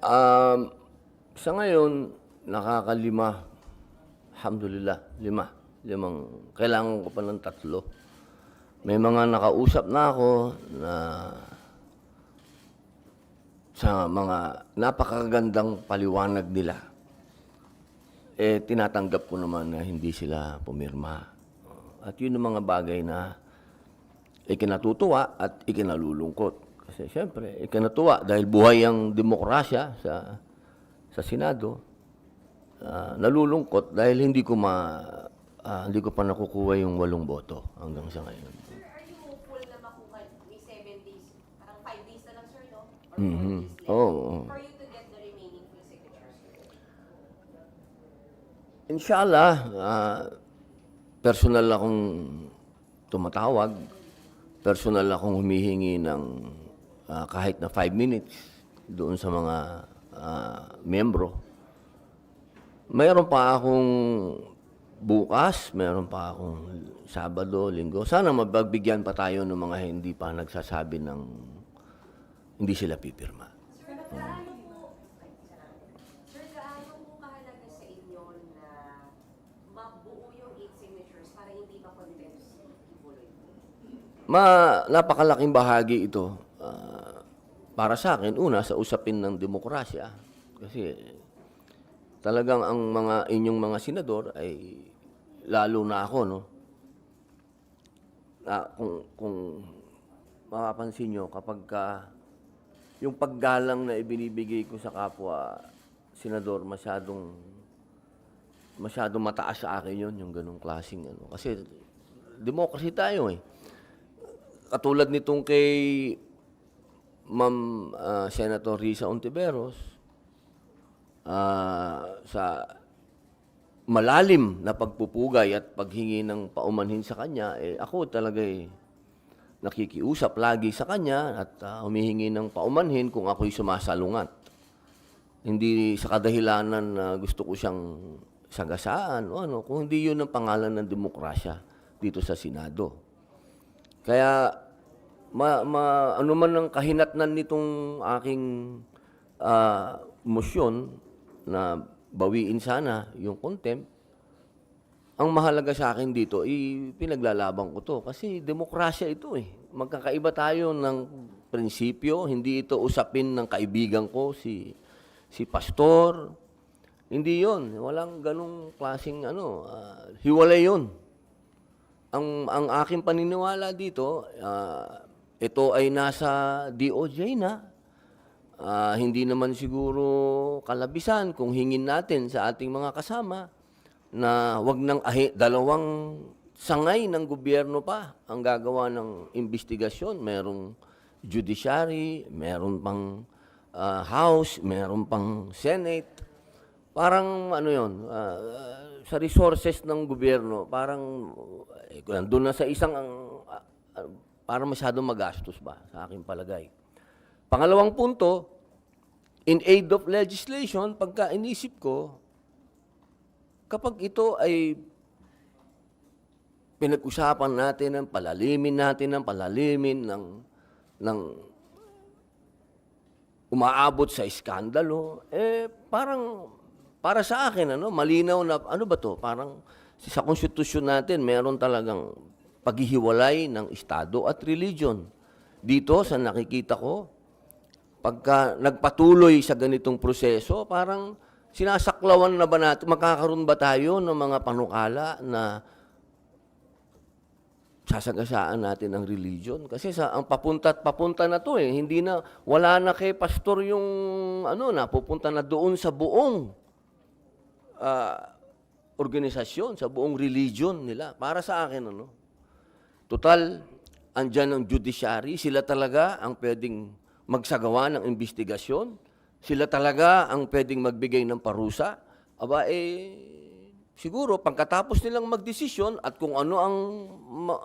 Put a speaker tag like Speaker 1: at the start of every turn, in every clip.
Speaker 1: Um, sa ngayon, nakakalima. Alhamdulillah, lima. Kailangan ko pa ng 3. May mga nakausap na ako na sa mga napakagandang paliwanag nila. Tinatanggap ko naman na hindi sila pumirma. At yun ang mga bagay na ikinatutuwa at ikinalulungkot. Kasi siyempre, ikinatuwa dahil buhay ang demokrasya sa Senado. Nalulungkot dahil hindi ko pa nakukuha yung 8 boto hanggang sa ngayon.
Speaker 2: Sir, are you hopeful na makuha may 7 days? Parang 5 days na lang, sir, no? Or 4 days left for you to get the remaining full signatures?
Speaker 1: Inshallah, personal akong tumatawag, personal akong humihingi ng kahit na 5 minutes doon sa mga miyembro. Mayroon pa akong bukas, mayroon pa akong Sabado, Linggo. Sana mapagbigyan pa tayo ng mga hindi pa nagsasabi ng hindi sila pipirma.
Speaker 2: Sir, gaano po kahalaga sa inyo na mabuo yung 8 signatures para hindi ma-convince ibuloy?
Speaker 1: Napakalaking bahagi ito para sa akin, una, sa usapin ng demokrasya. Kasi talagang ang inyong mga senador ay lalo na ako, no? Kung mapapansin nyo, kapag yung paggalang na ibinibigay ko sa kapwa senador, masyadong mataas sa akin yun, yung ganong klaseng ano. Kasi democracy tayo eh. Katulad nitong kay Ma'am Senator Risa Ontiveros, sa malalim na pagpupugay at paghingi ng paumanhin sa kanya, ako talaga nakikiusap lagi sa kanya at humihingi ng paumanhin kung ako'y sumasalungat. Hindi sa kadahilanan na gusto ko siyang sagasaan o ano, kung hindi yun ang pangalan ng demokrasya dito sa Senado. Kaya ano man ang kahinatnan nitong aking motion na bawiin sana yung contempt, ang mahalaga sa akin dito, pinaglalaban ko to. Kasi demokrasya ito eh. Magkakaiba tayo ng prinsipyo. Hindi ito usapin ng kaibigan ko, si pastor. Hindi yon. Walang ganong klaseng hiwalay yon. Ang aking paniniwala dito, ito ay nasa DOJ na. Hindi naman siguro kalabisan kung hingin natin sa ating mga kasama na wag nang dalawang sangay ng gobyerno pa ang gagawa ng investigasyon. Merong judiciary, meron pang House, meron pang Senate. Parang sa resources ng gobyerno, parang doon na sa isang parang masyadong magastos ba sa aking palagay. Pangalawang punto, in aid of legislation, pagka inisip ko, kapag ito ay pinag-usapan natin ng palalimin ng umaabot sa iskandalo, parang para sa akin, malinaw na, ano ba to? Parang sa konstitusyon natin, meron talagang paghihiwalay ng Estado at religion. Dito, sa nakikita ko, pagka nagpatuloy sa ganitong proseso, parang sinasaklawan na ba natin, makakaroon ba tayo ng mga panukala na sasagasaan natin ang religion? Kasi ang papunta na to hindi na, wala na kay pastor yung, napupunta na doon sa buong organisasyon, sa buong religion nila. Para sa akin, total, andyan ang judiciary, sila talaga ang pwedeng magsagawa ng investigasyon, sila talaga ang pwedeng magbigay ng parusa. Siguro, pagkatapos nilang magdesisyon at kung ano ang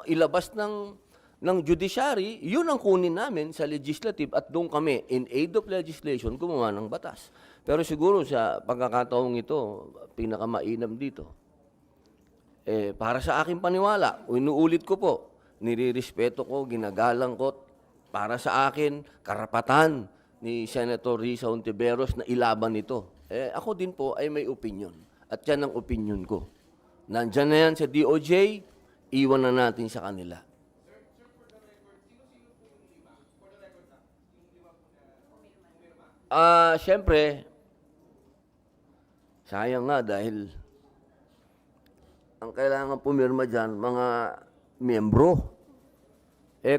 Speaker 1: ilabas ng judiciary, yun ang kunin namin sa legislative at doon kami, in aid of legislation, gumawa ng batas. Pero siguro sa pagkakataong ito, pinakamainam dito. Para sa aking paniwala, inuulit ko po, nirirespeto ko, ginagalang ko, para sa akin, karapatan ni Senator Risa Hontiveros na ilaban ito. Ako din po ay may opinion. At yan ang opinion ko. Nandyan na yan sa DOJ, iwan na natin sa kanila. Siyempre, sayang nga dahil ang kailangan pumirma dyan, mga miyembro.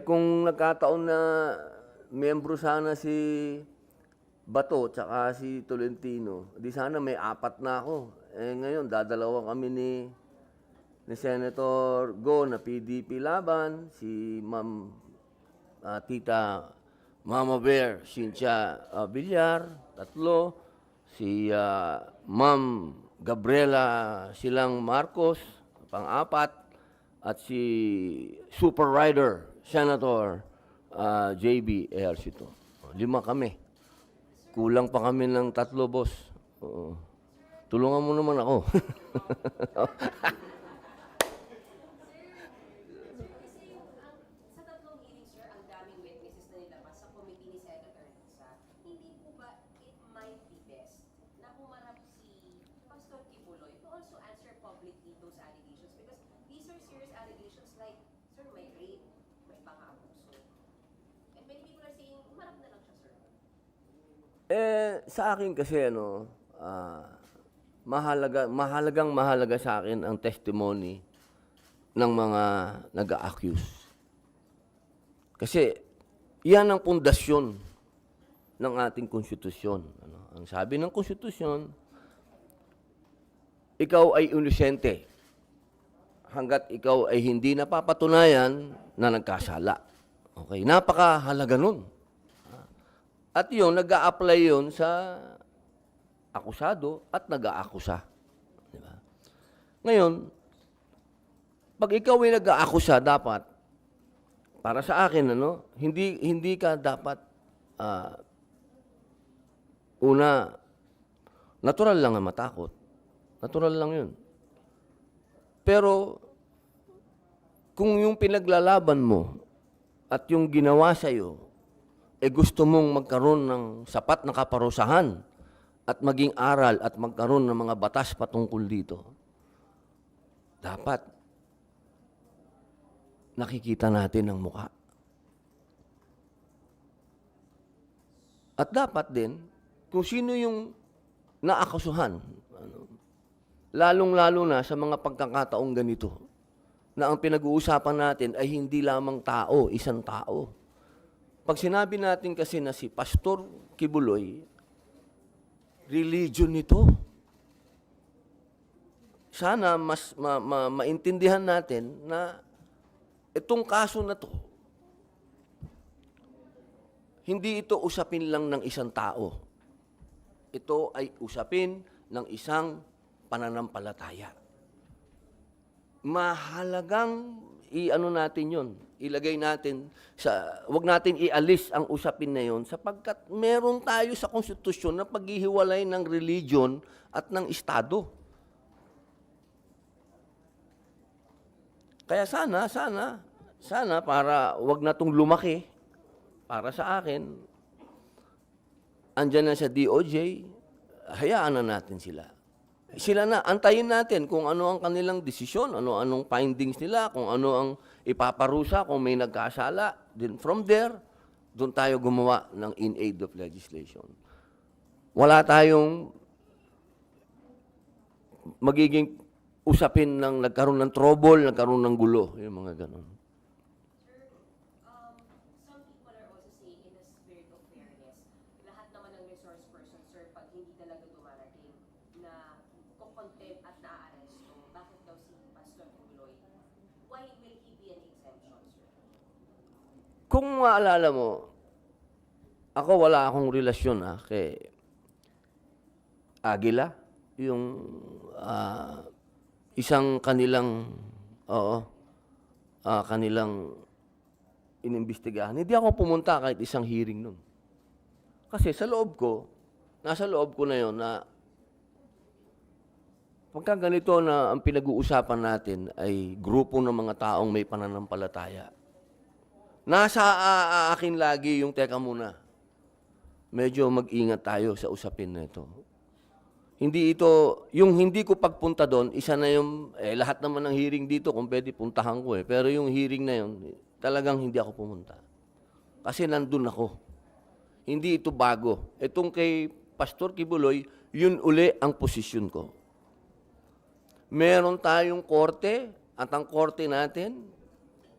Speaker 1: Kung nagkataon na miyembro sana si Bato tsaka si Tolentino, di sana may 4 na ako. Ngayon, dadalawa kami ni Senator Go na PDP laban, si Ma'am Tita Mama Bear, Cynthia Villar, 3, si Ma'am Gabriela Silang Marcos, 4, at si Super Rider, Senator JB Ejercito. 5 kami. Kulang pa kami ng 3, boss. Oo. Tulungan mo naman ako.
Speaker 2: Sa tatlong hearings, sir, ang daming witnesses na nilabas sa committee ni Senator Risa. Hindi po ba it might be best na humarap si Pastor Kibuloy to also answer publicly those allegations? Because these are serious allegations like, sir, may rape, may pang-abuso. And many people are saying, humarap na lang siya, sir.
Speaker 1: Sa akin kasi, mahalagang sa akin ang testimony ng mga nag-a-accuse. Kasi yan ang pundasyon ng ating konstitusyon. Ang sabi ng konstitusyon, ikaw ay inosente hanggat ikaw ay hindi napapatunayan na nagkasala. Okay, napakahalaga nun. At yun, nag-a-apply yun sa akusado at nag-aakusa. Diba? Ngayon, pag ikaw ay nag-aakusa, dapat, para sa akin, hindi ka dapat, natural lang na matakot. Natural lang yun. Pero, kung yung pinaglalaban mo at yung ginawa sa'yo, gusto mong magkaroon ng sapat na kaparusahan at maging aral at magkaroon ng mga batas patungkol dito, dapat nakikita natin ang muka. At dapat din, kung sino yung naakasuhan, lalong-lalo na sa mga pagkakataong ganito, na ang pinag-uusapan natin ay hindi lamang tao, isang tao. Pag sinabi natin kasi na si Pastor Kibuloy, religion nito. Sana mas maintindihan natin na itong kaso na to, hindi ito usapin lang ng isang tao. Ito ay usapin ng isang pananampalataya. Mahalagang natin yon. Ilagay natin wag natin ialis ang usapin na yon sapagkat meron tayo sa konstitusyon na paghihiwalay ng religion at ng estado. Kaya sana para wag na tong lumaki para sa akin, andyan na sa DOJ, hayaan na natin sila. Sila na, antayin natin kung ano ang kanilang desisyon, anong findings nila, kung ano ang ipaparusa, kung may nagkasala. Then from there, doon tayo gumawa ng in aid of legislation. Wala tayong magiging usapin ng nagkaroon ng trouble, nagkaroon ng gulo, yung mga ganon.
Speaker 2: Sir, some people are also saying in the spirit of fairness, lahat naman ng resource person, sir, pag hindi talaga dumarating na kukontempt at naaaresto, bakit daw si Pastor Kibuloy? Why will he be an exemption, sir?
Speaker 1: Kung maalala mo, ako wala akong relasyon kay Aguila, yung isang kanilang kanilang inimbestigahan. Hindi ako pumunta kahit isang hearing nun. Kasi sa loob ko, nasa loob ko na yon na pagka ganito na ang pinag-uusapan natin ay grupo ng mga taong may pananampalataya. Nasa akin lagi yung teka muna. medyo mag-ingat tayo sa usapin na ito. Hindi ito, yung hindi ko pagpunta doon, isa na yung, lahat naman ng hearing dito, kung pwede puntahan ko Pero yung hearing na yun, talagang hindi ako pumunta. Kasi nandun ako. Hindi ito bago. Itong kay Pastor Kibuloy, yun uli ang posisyon ko. Meron tayong korte, at ang korte natin,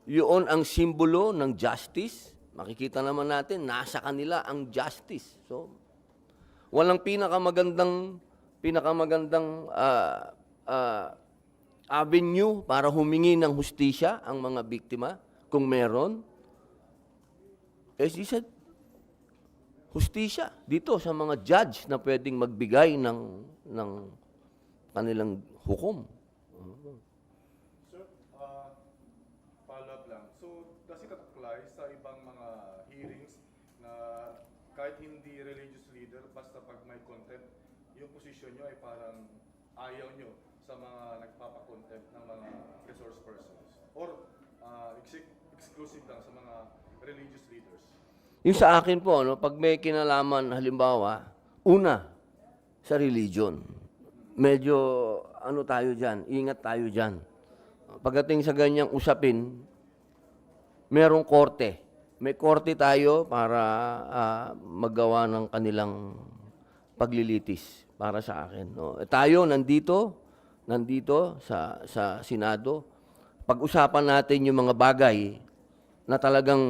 Speaker 1: yun ang simbolo ng justice. Makikita naman natin, nasa kanila ang justice. So, walang pinakamagandang avenue para humingi ng hustisya ang mga biktima, kung meron, isa hustisya dito sa mga judge na pwedeng magbigay ng kanilang hukom.
Speaker 3: Sir, follow-up lang. So, does it apply sa ibang mga hearings na kahit hindi religious leader, basta pag may contempt, yung position nyo ay parang ayaw nyo sa mga nagpapakontempt ng mga resource persons? Or exclusive lang sa mga religious leaders?
Speaker 1: Yung sa akin po, pag may kinalaman, halimbawa, una, sa religion. Medyo, tayo dyan, ingat tayo dyan. Pagdating sa ganyang usapin, merong korte. May korte tayo para maggawa ng kanilang paglilitis para sa akin. Tayo, nandito sa Senado, pag-usapan natin yung mga bagay na talagang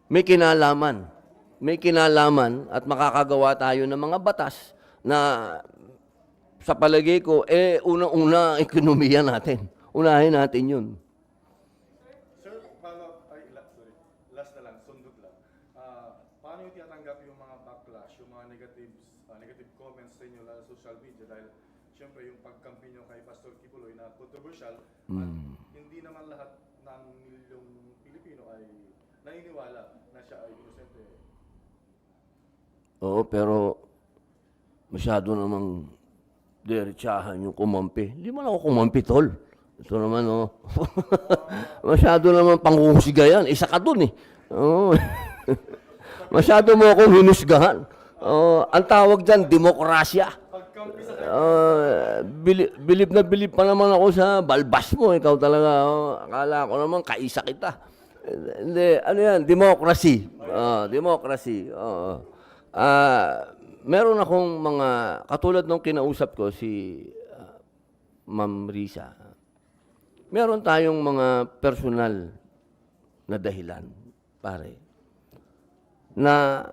Speaker 1: may kinalaman at makakagawa tayo ng mga batas na sa palagay ko, unang-una ang ekonomiya natin. Unahin natin yun.
Speaker 3: Sir, last na lang, sundot lang. Paano yung tinatanggap yung mga backlash, yung mga negative comments sa inyo sa social media? Dahil, siyempre, yung pagkampi nyo kay Pastor Kibuloy na controversial, at hindi naman lahat ng milyong Pilipino ay naniniwala na siya ay inosente.
Speaker 1: Oo, pero masyado namang diretsahan yung kumampi. Hindi man ako kumampi, tol. Ito naman, masyado naman panghuhusga yan. Isa ka dun, Masyado mo akong hinusgahan. Ang tawag dyan, demokrasya.
Speaker 3: Pagkampi sa
Speaker 1: Bilib pa naman ako sa balbas mo. Ikaw talaga, akala ko naman, kaisa kita. Hindi, ano yan? Democracy. Democracy. Meron akong mga, katulad nung kinausap ko si Ma'am Risa, meron tayong mga personal na dahilan, pare, na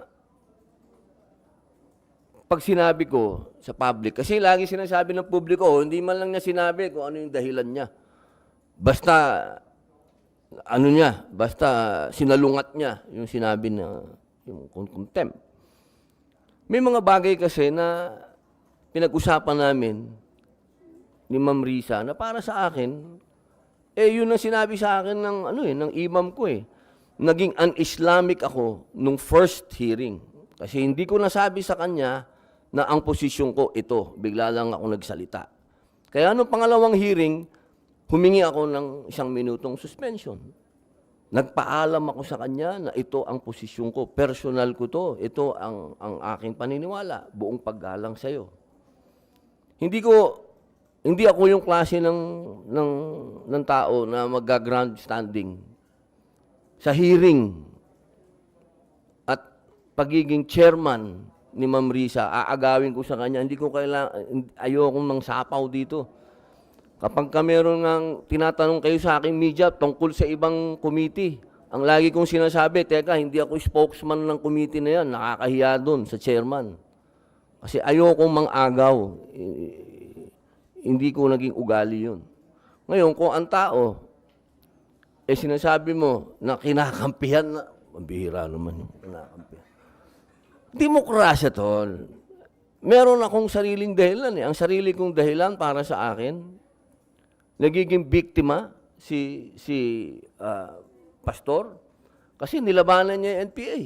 Speaker 1: pag sinabi ko sa public, kasi lagi sinasabi ng publiko, hindi man lang niya sinabi kung ano yung dahilan niya. Basta sinalungat niya yung sinabi na yung contempt. May mga bagay kasi na pinag-usapan namin ni Ma'am Risa na para sa akin, yun ang sinabi sa akin ng imam ko Naging un-Islamic ako nung first hearing. Kasi hindi ko nasabi sa kanya na ang posisyon ko ito. Bigla lang ako nagsalita. Kaya nung pangalawang hearing, humingi ako ng 1 minutong suspension. Nagpaalam ako sa kanya na ito ang posisyon ko. Personal ko to. Ito ang aking paniniwala. Buong paggalang sa'yo. Hindi ako yung klase ng tao na mag-grandstanding sa hearing at pagiging chairman ni Ma'am Risa. Aagawin ko sa kanya. Ayokong mang sapaw dito. Kapag meron ng tinatanong kayo sa aking media tungkol sa ibang committee, ang lagi kong sinasabi, teka, hindi ako spokesman ng committee na yan, nakakahiya doon sa chairman. Kasi ayokong mang-agaw. Hindi ko naging ugali yun. Ngayon, kung ang tao, sinasabi mo na kinakampihan na, mabihira naman yung kinakampihan. Demokrasya, tol. Meron akong sariling dahilan. Ang sarili kong dahilan para sa akin, nagiging biktima si pastor kasi nilabanan niya yung NPA.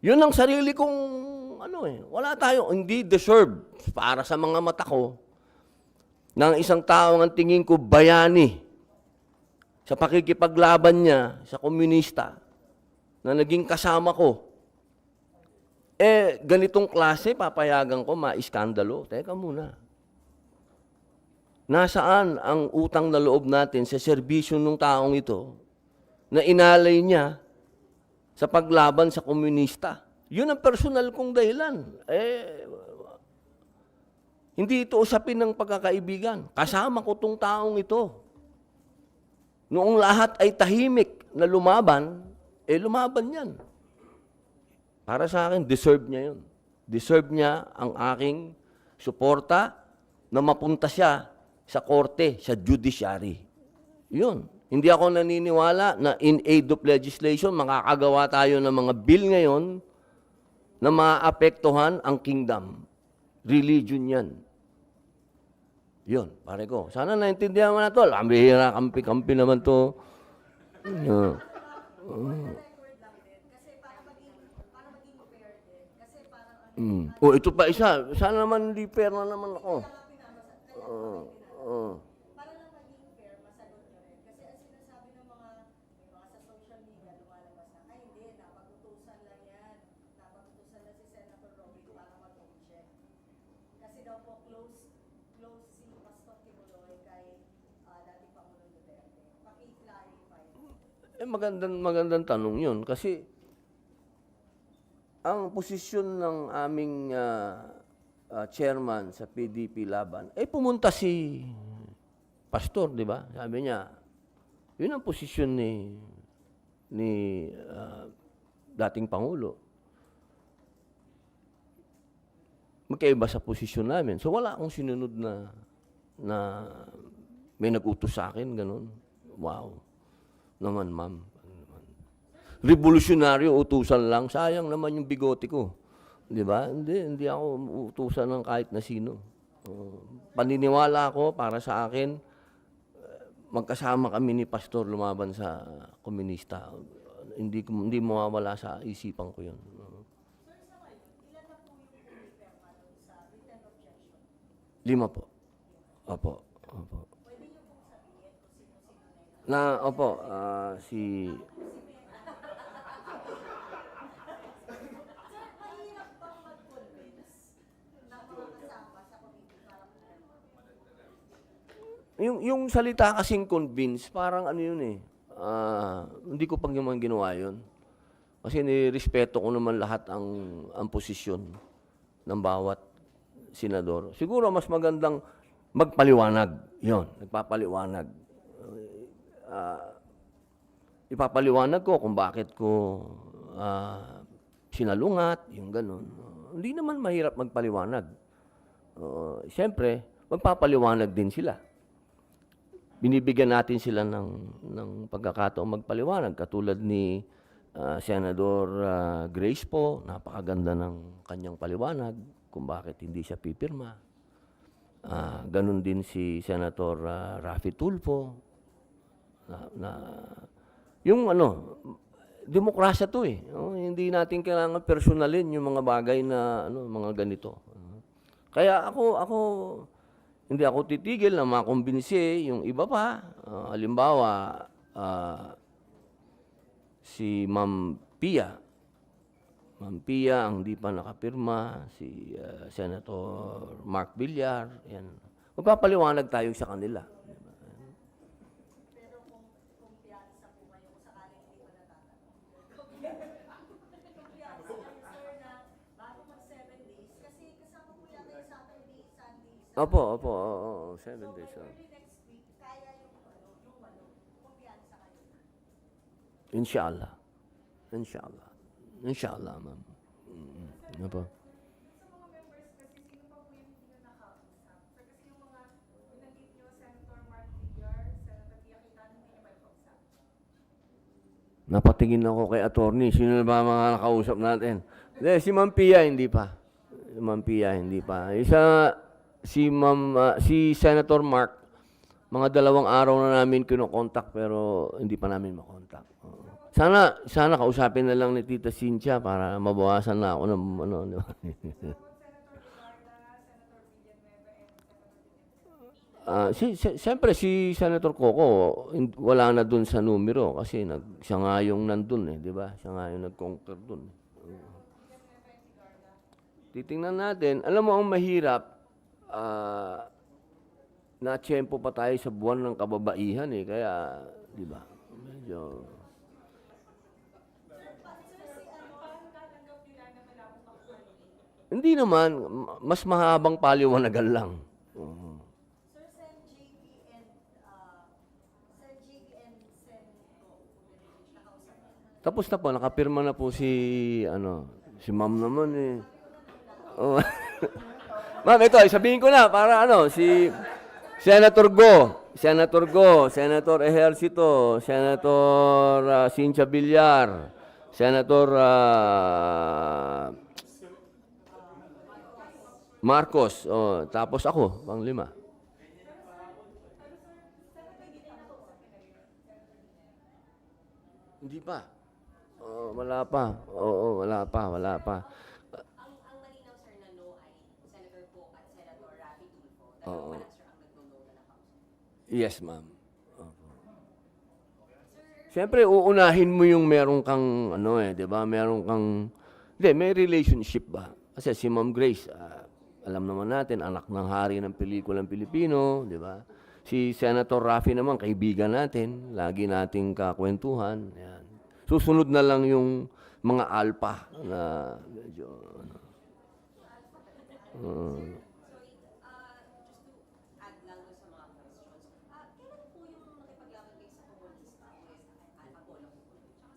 Speaker 1: Yun ang sarili kong wala tayo, hindi deserve para sa mga mata ko ng isang taong ang tingin ko bayani sa pakikipaglaban niya sa komunista na naging kasama ko ganitong klase, papayagan ko, maiskandalo. Teka muna. Nasaan ang utang na loob natin sa serbisyo ng taong ito na inalay niya sa paglaban sa komunista? Yun ang personal kong dahilan. Hindi ito usapin ng pagkakaibigan. Kasama ko tong taong ito. Noong lahat ay tahimik na lumaban, lumaban yan. Para sa akin, deserve niya yun. Deserve niya ang aking suporta na mapunta siya sa korte, sa judiciary. Yun. Hindi ako naniniwala na in aid of legislation, makakagawa tayo ng mga bill ngayon na maapektuhan ang kingdom. Religion yan. Yun, pare ko. Sana naintindihan mo na to. Lambihira, kampi-kampi naman to. Ito pa isa. Sana naman hindi fair na naman ako.
Speaker 4: Para lang maging fair, masagot nyo rin. Kasi ang sinasabi ng mga sa social media, lumalabas na, ay hindi, napag-utusan lang yan. Napag-utusan lang si Senator Robby para mag-check. Kasi daw po close si Pastor Kibuloy kay dating Pangulong Duterte. Paki-clarify.
Speaker 1: Magandang tanong yun. Kasi ang posisyon ng aming chairman sa PDP Laban, pumunta si pastor, di ba? Sabi niya, yun ang posisyon ni dating Pangulo. Magkaiba sa posisyon namin. So wala akong sinunod na may nag-utos sa akin, ganun. Wow. Naman, ma'am. Revolusyonaryo, utusan lang. Sayang naman yung bigote ko. Di ba? Hindi ako utusan ng kahit na sino. Paniniwala ako para sa akin, magkasama kami ni Pastor lumaban sa komunista. Hindi mawawala sa isipan ko yun.
Speaker 4: Sir, sa ngayon, ilan na po yung pumipirma doon sa written objection?
Speaker 1: 5 po. Opo.
Speaker 4: Pwede nyo pong sabihin kung sino-sino na yun?
Speaker 1: Opo, si...
Speaker 4: Sir, mahirap bang mag-convince ng mga kasama sa committee para pumipirma?
Speaker 1: Yung salita kasing convince, parang ano yun hindi ko pang naman ginawa yun. Kasi nirespeto ko naman lahat ang posisyon ng bawat senador. Siguro mas magandang magpaliwanag. Yun, nagpapaliwanag. Ipapaliwanag ko kung bakit ko sinalungat, yung ganun. Hindi naman mahirap magpaliwanag. Siyempre, magpapaliwanag din sila. Binibigyan natin sila ng pagkakataong magpaliwanag. Katulad ni Senador Grace po, napakaganda ng kanyang paliwanag kung bakit hindi siya pipirma. Ganun din si Senator Raffy Tulfo. Yung demokrasya to hindi natin kailangan personalin yung mga bagay na mga ganito. Kaya ako hindi ako titigil na makumbinsi yung iba pa. Halimbawa, si Ma'am Pia. Ma'am Pia ang di pa nakapirma, si Senator Mark Villar, yan. Magpapaliwanag tayo sa kanila.
Speaker 4: Pero kung piyansa po kayo, kung sakaling hindi pa natatanong. Kung piyansa kayo, sir, na bago mag 7 days, kasi kasama po yata yung Saturday, Sunday,
Speaker 1: Opo, 7 days.
Speaker 4: so early next week, kaya yung kung piyansa kayo.
Speaker 1: Inshallah, ma'am. Opo.
Speaker 5: Sa mga members kasi, sino pa po yung hindi nyo nakausap? Sir, kasi yung mga binanggit nyo, Senator Mark Villar, Senator Pia Cayetano, hindi nyo ba nakausap?
Speaker 1: Napatingin ako kay attorney. Sino na ba mga nakausap natin? Si Ma'am Pia, hindi pa. Si Senator Mark, mga 2 araw na namin kinokontak pero hindi pa namin makontak. Sana kausapin na lang ni Tita Cynthia para mabawasan na ako ng di ba? Siyempre si Senator Coco wala na dun sa numero kasi siya nga yung nandun di ba? Siya nga yung nag-conquer dun. Titingnan natin. Alam mo, ang mahirap, na-tiyempo pa tayo sa buwan ng kababaihan eh. Kaya, di ba? Medyo... Hindi naman, mas mahabang paliwanagan lang. Oo.
Speaker 4: Sir, Sen JV and Sen Go, nakausap na.
Speaker 1: Tapos na po, nakapirma na po si ma'am naman eh. Oh. Ma'am, ito, sabihin ko na, para si Senator Senator Ejercito, Senator Cynthia Villar, Senator Marcos, tapos ako, pang-5. Hindi pa. Wala pa. Oo, wala pa.
Speaker 2: Ang malinaw, sir, na no ay Senator Poe at Senator Raffy Tulfo. Dalawa
Speaker 1: Oo.
Speaker 2: pa lang, sir, ang nagno-no na nakausap.
Speaker 1: Yes, ma'am. Opo. Siyempre, uunahin mo yung meron kang, 'di ba? Meron kang, hindi, may relationship ba? Kasi si Ma'am Grace, alam naman natin, anak ng hari ng pelikulang Pilipino, 'di ba? Si Senator Raffy naman, kaibigan natin, lagi nating kakwentuhan. Yan. Susunod na lang yung mga alpha na medyo,
Speaker 2: Sorry, just to add lang doon sa mga questions. Kailan po yung nakipaglaban kayo sa komunista with Apollo?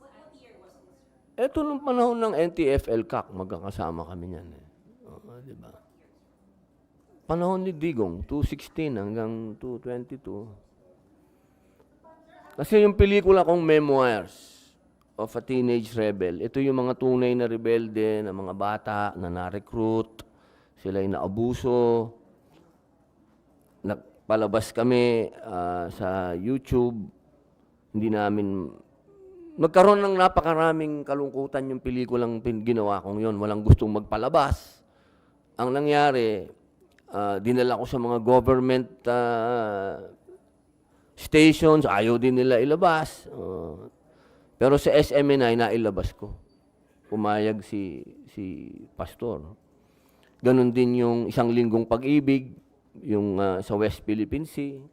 Speaker 2: What year was this, sir?
Speaker 1: eto nung panahon ng NTF-ELCAC, magkakasama kami niyan eh. Di ba? Panahon ni Digong, 2016 hanggang 2022. Kasi yung pelikula kong Memoirs of a Teenage Rebel, ito yung mga tunay na rebelde, na mga bata na na-recruit, sila ay naabuso. Nagpalabas kami sa YouTube, hindi namin... Nagkaroon ng napakaraming kalungkutan yung pelikulang ginawa kong yon. Walang gustong magpalabas. Ang nangyari, dinala ko sa mga government stations, ayaw din nila ilabas. Pero sa SMNI, nailabas ko. Pumayag si Pastor. Ganon din yung Isang Linggong Pag-ibig, yung sa West Philippine Sea.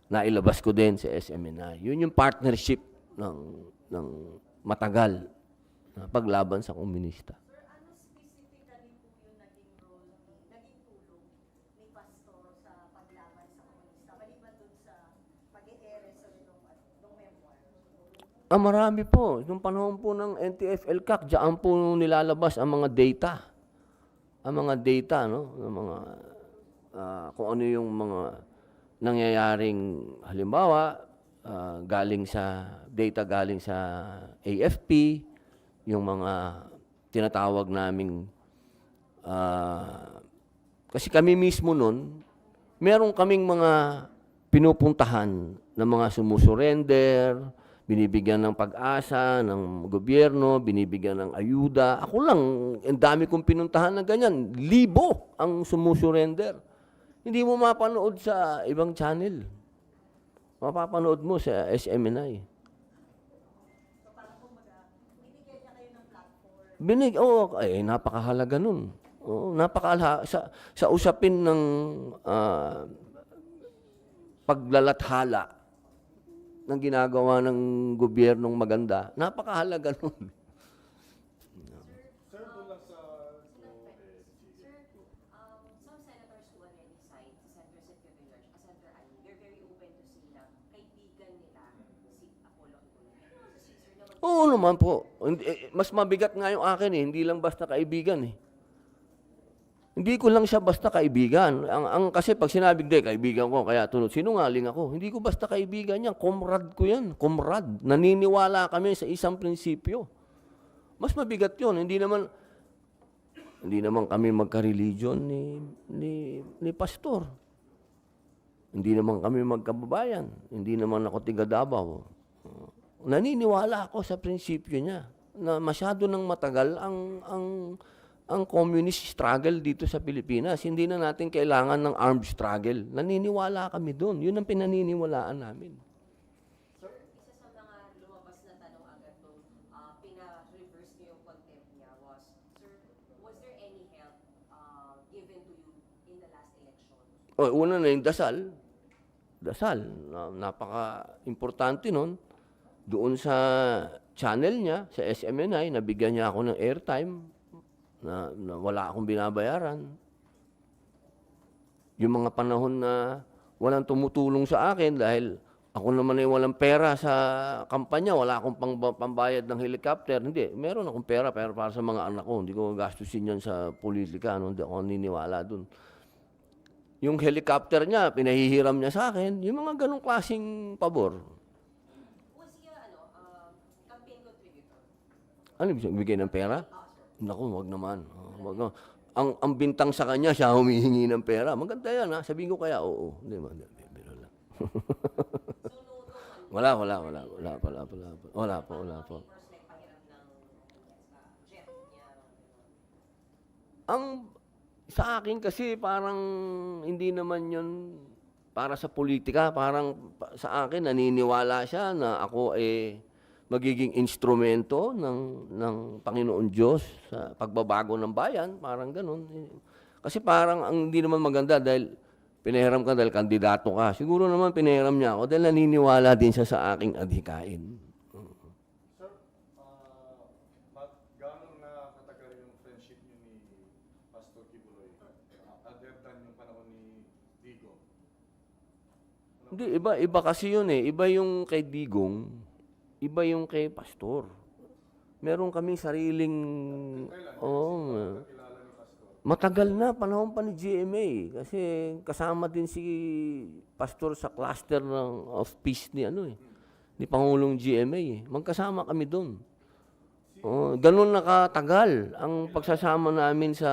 Speaker 1: Nailabas ko din sa SMNI. Yun yung partnership ng matagal na paglaban sa komunista.
Speaker 4: Sir, ano specifically po yung naging tulong ni Pastor sa paglaban sa komunista? Maliban dun sa pag-e-ere sa nung memoir.
Speaker 1: Marami po. Nung panahon po ng NTF-ELCAC, diyan po nilalabas ang mga data. Ang mga data, no? Ng mga, kung ano yung mga nangyayaring, halimbawa, galing sa AFP, yung mga tinatawag naming, kasi kami mismo nun, meron kaming mga pinupuntahan ng mga sumusurrender, binibigyan ng pag-asa ng gobyerno, binibigyan ng ayuda. Ako lang, ang dami kong pinuntahan na ganyan. 1,000 ang sumusurrender. Hindi mo mapanood sa ibang channel. Mapapanood mo sa SMNI.
Speaker 4: So parang binigyan niya kayo ng platform.
Speaker 1: Napakahalaga nun. Oo, napakahalaga. Sa usapin ng paglalathala ng ginagawa ng gobyernong maganda, napakahalaga nun.
Speaker 3: Sir, doon lang sa...
Speaker 2: Sir, some senators who already signed, Senator Cynthia Villar, Senator Ali, they're very open to say na kaibigan nila si Apollo Kibuloy. Si Sir naman,
Speaker 1: Oo naman po. Mas mabigat nga yung akin eh. Hindi lang basta kaibigan eh. Hindi ko lang siya basta kaibigan. Kasi pag sinabi, kaibigan ko, kaya tunod, sinungaling ako. Hindi ko basta kaibigan yan. Comrade ko yan. Comrade. Naniniwala kami sa isang prinsipyo. Mas mabigat yun. Hindi naman kami magka-religion ni Pastor. Hindi naman kami magkababayan. Hindi naman ako tiga Davao. Naniniwala ako sa prinsipyo niya na masyado nang matagal ang communist struggle dito sa Pilipinas. Hindi na natin kailangan ng armed struggle. Naniniwala kami doon. Yun ang pinaniniwalaan namin.
Speaker 2: isa sa mga lumabas na tanong agad nung pina-reverse niyo yung contempt niya was, Sir, was there any
Speaker 1: Una na yung dasal. Dasal. Napaka-importante nun. Doon sa channel niya, sa SMNI, nabigyan niya ako ng airtime na wala akong binabayaran. Yung mga panahon na walang tumutulong sa akin dahil ako naman ay walang pera sa kampanya, wala akong pambayad ng helicopter. Hindi, meron akong pera pero para sa mga anak ko. Hindi ko gastusin yan sa politika. Hindi ako niniwala dun. Yung helicopter niya, pinahihiram niya sa akin. Yung mga ganong klaseng pabor.
Speaker 2: Was he campaign contributor?
Speaker 1: Ano ibig sabihin, bigay ng pera? Naku, wag naman. Wag na. Ang bintang sa kanya, siya humihingi ng pera. Maganda yan, ha? Sabihin ko kaya, oo. Hindi, biro lang. Wala po.
Speaker 2: First, like, pahiram ng jet niya.
Speaker 1: Ang sa akin kasi parang hindi naman yun para sa politika. Parang sa akin naniniwala siya na ako magiging instrumento ng Panginoon Diyos sa pagbabago ng bayan. Parang ganun. Kasi parang ang hindi naman maganda dahil pinahiram ka dahil kandidato ka. Siguro naman pinahiram niya ako dahil naniniwala din siya sa aking adhikain.
Speaker 3: Sir, gaano na katagal yung friendship niyo ni Pastor Kibuloy? Other than yung panahon ni Digo?
Speaker 1: Hindi, iba kasi yun eh. Iba yung kay Digong, iba yung kay Pastor. Meron kaming sariling...
Speaker 3: Kilala ni Pastor?
Speaker 1: Matagal na, panahon pa ni GMA. Kasi kasama din si Pastor sa cluster of peace ni ni Pangulong GMA eh. Magkasama kami doon. Ganun nakatagal ang pagsasama namin sa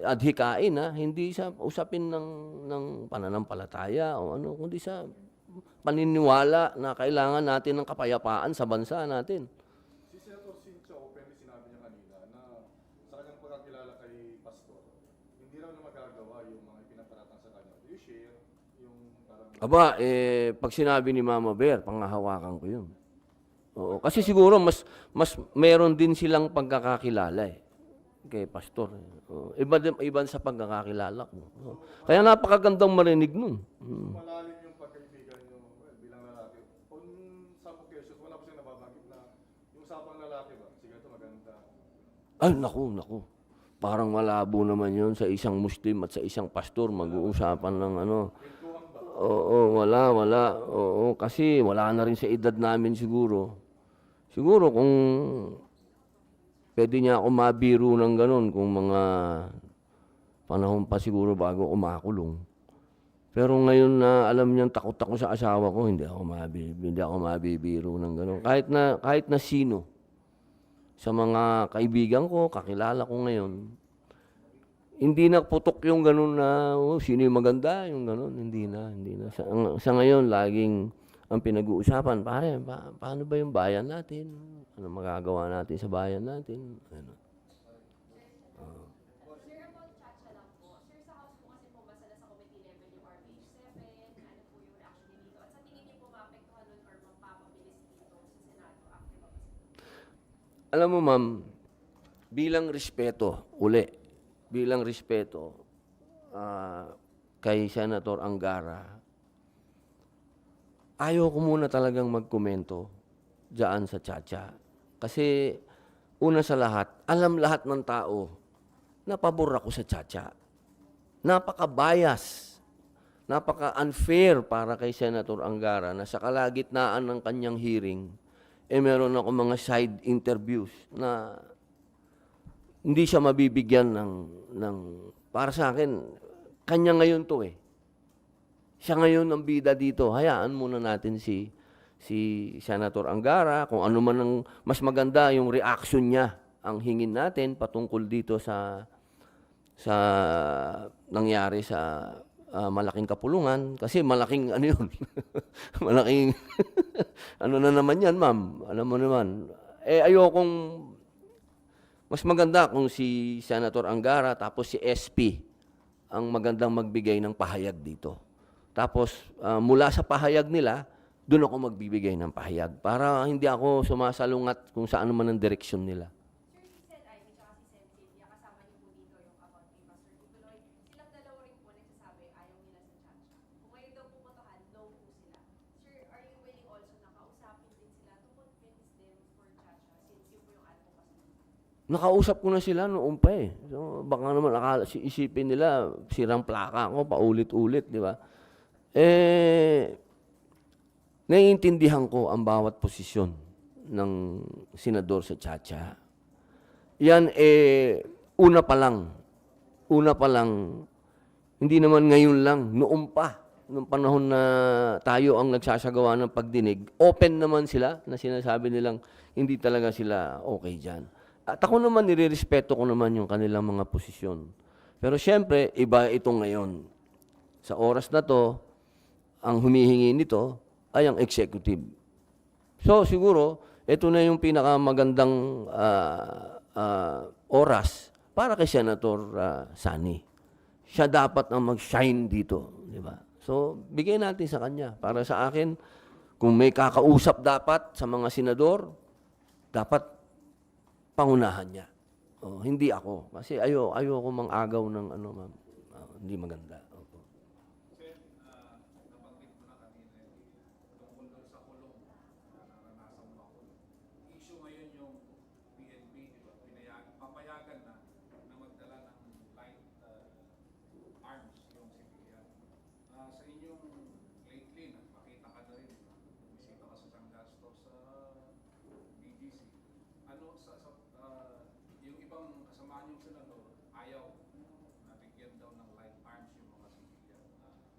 Speaker 1: adhikain, hindi sa usapin ng pananampalataya o kundi sa paniniwala na kailangan natin ng kapayapaan sa bansa natin.
Speaker 3: Si Senator Cynthia openly sinabi niya kanina na sa kanyang pagkakilala kay Pastor, hindi raw na magagawa yung mga ipinaparatang sa kanya. Do you share yung parang...
Speaker 1: Pag sinabi ni Mama Bear, pangahawakan ko yun. Oo, kasi siguro mas meron din silang pagkakakilala kay Pastor. Iba sa pagkakakilala ko. Kaya napakagandang marinig nun.
Speaker 3: Malalim yung pagkaibigan niyo bilang lalaki. On some occasions, wala po siya nababanggit na yung usapang lalaki ba? Sige, ito maganda.
Speaker 1: Ay, naku. Parang malabo naman yun sa isang Muslim at sa isang pastor mag-uusapan ng
Speaker 3: Kwentuhan ba?
Speaker 1: Oo, wala. Oo, kasi wala na rin sa edad namin siguro. Siguro kung pwede niya ako mabiro ng ganun kung mga panahon pa siguro bago umakulong. Pero ngayon na alam niyang takot ako sa asawa ko, hindi ako mabibiro ng ganun. Kahit na sino sa mga kaibigan ko, kakilala ko ngayon, hindi na putok yung ganun na sino yung maganda, yung ganun, hindi na. Sa ngayon, laging ang pinag-uusapan, pare, paano ba yung bayan natin? Ano magagawa natin sa bayan natin?
Speaker 2: Sir, about Chacha lang po. Sir, sa House po kasi pumasa na sa committee level yung RPH 7. Ano po yung reaction niyo dito? At sa tingin niyo po maapektuhan nun or magpapabilis dito sa Senado after mapasa?
Speaker 1: Alam mo, ma'am, bilang respeto kay Senator Angara, ayaw ko muna talagang magkomento dyan sa Chacha. Kasi una sa lahat, alam lahat ng tao na pabor ako sa Chacha. Napaka-bias, napaka-unfair para kay Senator Angara na sa kalagitnaan ng kanyang hearing, meron ako mga side interviews na hindi siya mabibigyan ng para sa akin, kanya ngayon to Siya ngayon ang bida dito. Hayaan muna natin si Senator Angara, kung ano man ang mas maganda yung reaction niya ang hingin natin patungkol dito sa nangyari sa malaking kapulungan. Kasi malaking yun. Malaking na naman yan, ma'am. Alam mo naman. Ayokong mas maganda kung si Senator Angara tapos si SP ang magandang magbigay ng pahayag dito. Tapos, mula sa pahayag nila, doon ako magbibigay ng pahayag para hindi ako sumasalungat kung saan man ang direksyon nila.
Speaker 2: Sir, si Sen Ivy at si Sen Cynthia, kasama niyo po dito yung about kay Pastor Kibuloy. Silang dalawa rin po nagsasabi ayaw nila sa
Speaker 1: Nakausap ko na sila noon pa eh. So, baka naman isipin nila, sirang plaka ako, paulit-ulit, di ba? Naiintindihan ko ang bawat posisyon ng senador sa Tsa-Tsa. Yan una pa lang, hindi naman ngayon lang, noon pa, noong panahon na tayo ang nagsasagawa ng pagdinig, open naman sila na sinasabi nilang hindi talaga sila okay dyan. At ako naman, nirerespeto ko naman yung kanilang mga posisyon. Pero siyempre, iba ito ngayon. Sa oras na to, ang humihingi nito ay ang executive. So siguro, ito na yung pinakamagandang oras para kay Senator Sani. Siya dapat ang mag-shine dito, di ba? So, bigay natin sa kanya. Para sa akin, kung may kakausap dapat sa mga senador, dapat pangunahan niya. Hindi ako. Kasi ayoko mang-agaw ng ano, ma'am. Hindi maganda. Opo.
Speaker 6: Sen, nabanggit mo na kanina tungkol doon sa kulong na naranasan mo ako. Issue ngayon yung PNP, di ba? Papayagan na magdala ng light arms yung civilian. Sa inyong lately, nakita ka na rin, bisita ka sa San Gastos sa BGC. Ano yung ibang kasama niyong senador, ayaw na bigyan daw ng light arms yung mga civilian.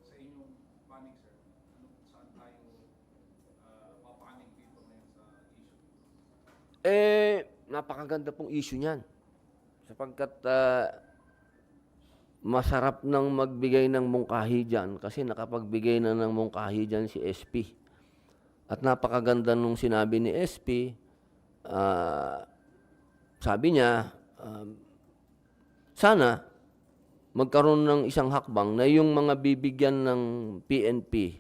Speaker 6: Sa inyong panig, sir, saan tayo papanig dito ngayon sa issue?
Speaker 1: Napakaganda pong issue niyan. Sapagkat masarap nang magbigay ng mungkahi dyan kasi nakapagbigay na ng mungkahi dyan si SP. At napakaganda nung sinabi ni SP, sabi niya, sana magkaroon ng isang hakbang na yung mga bibigyan ng PNP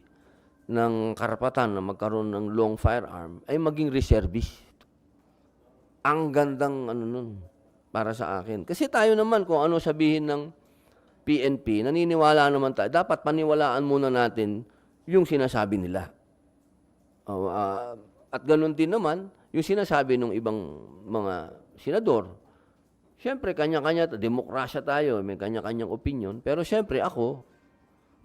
Speaker 1: ng karapatan na magkaroon ng long firearm ay maging reservist. Ang gandang ano nun para sa akin. Kasi tayo naman kung ano sabihin ng PNP, naniniwala naman tayo. Dapat paniwalaan muna natin yung sinasabi nila. At ganun din naman yung sinasabi ng ibang mga senador. Siyempre, kanya-kanya, demokrasya tayo, may kanya-kanyang opinion. Pero siyempre ako,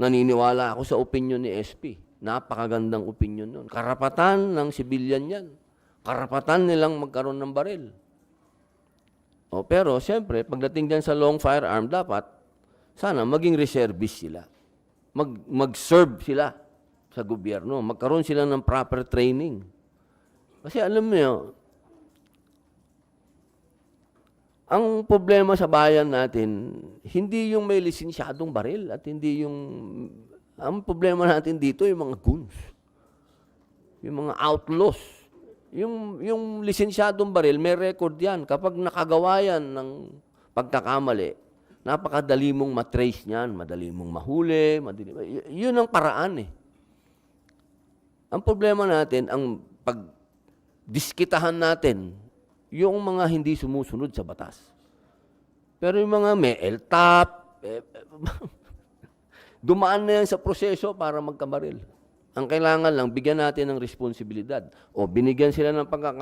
Speaker 1: naniniwala ako sa opinion ni SP. Napakagandang opinion nun. Karapatan ng sibilyan yan. Karapatan nilang magkaroon ng baril. Pero siyempre, pagdating dyan sa long firearm, dapat sana maging reservist sila. Mag-serve sila sa gobyerno. Magkaroon sila ng proper training. Kasi alam mo, ang problema sa bayan natin, hindi yung may lisensyadong baril at hindi yung... Ang problema natin dito yung mga goons. Yung mga outlaws. Yung lisensyadong baril, may record yan. Kapag nakagawa yan ng pagkakamali, napakadali mong matrace niyan, madali mong mahuli, yun ang paraan eh. Ang problema natin, ang pagdiskitahan natin, yung mga hindi sumusunod sa batas. Pero yung mga may LTAP, dumaan na yan sa proseso para magkabaril. Ang kailangan lang, bigyan natin ng responsibilidad. O binigyan sila ng pagkakataon